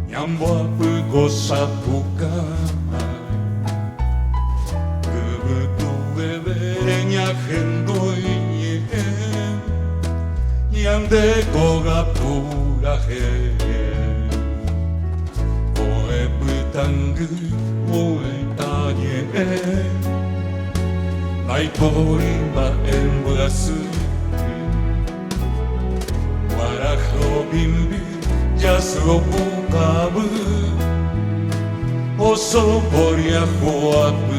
Nyambua sapuka Kebetuwe hendoye Nyandeko gapuraje Oe putangu oe tanye Naiporima embrasu Warajo bimbi Jasro bukabu Oso boria hoapu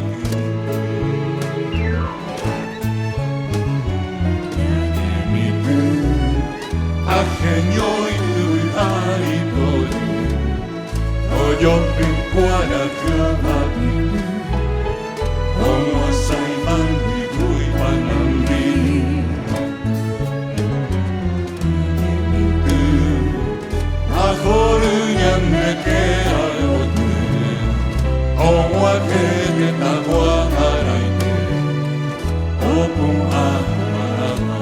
Mipu Ajenyo itu aripoli Oyopin kuara kebati Omo saiman hidui panambi Ajoruñan me queda Omo akene tagua haraite Opo amarama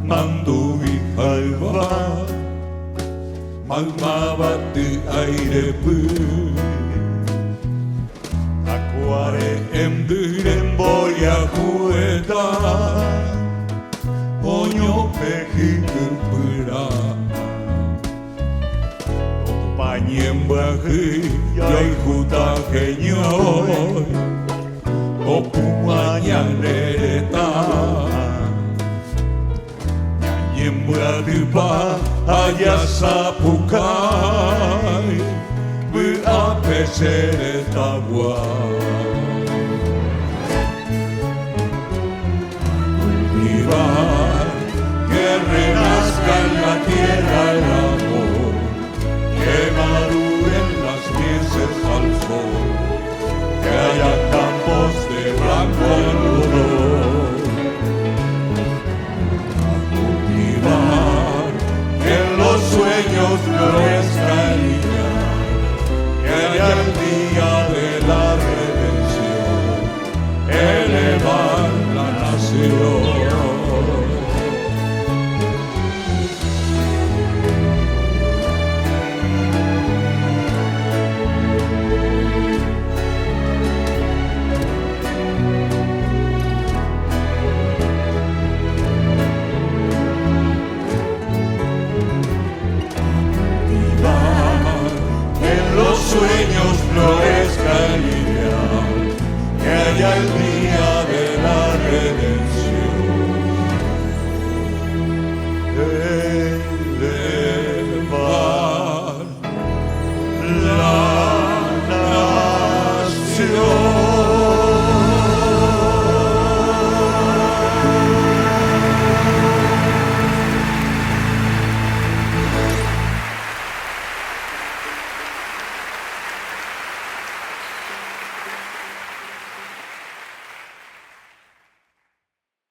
Mandui halva Magmabati aire pu Aquare emduren boya kueta Oño pejikupura Pañembaji yai juta genyoy Opumaña lereta Nyembradipa ayasapukai Beapesere tagua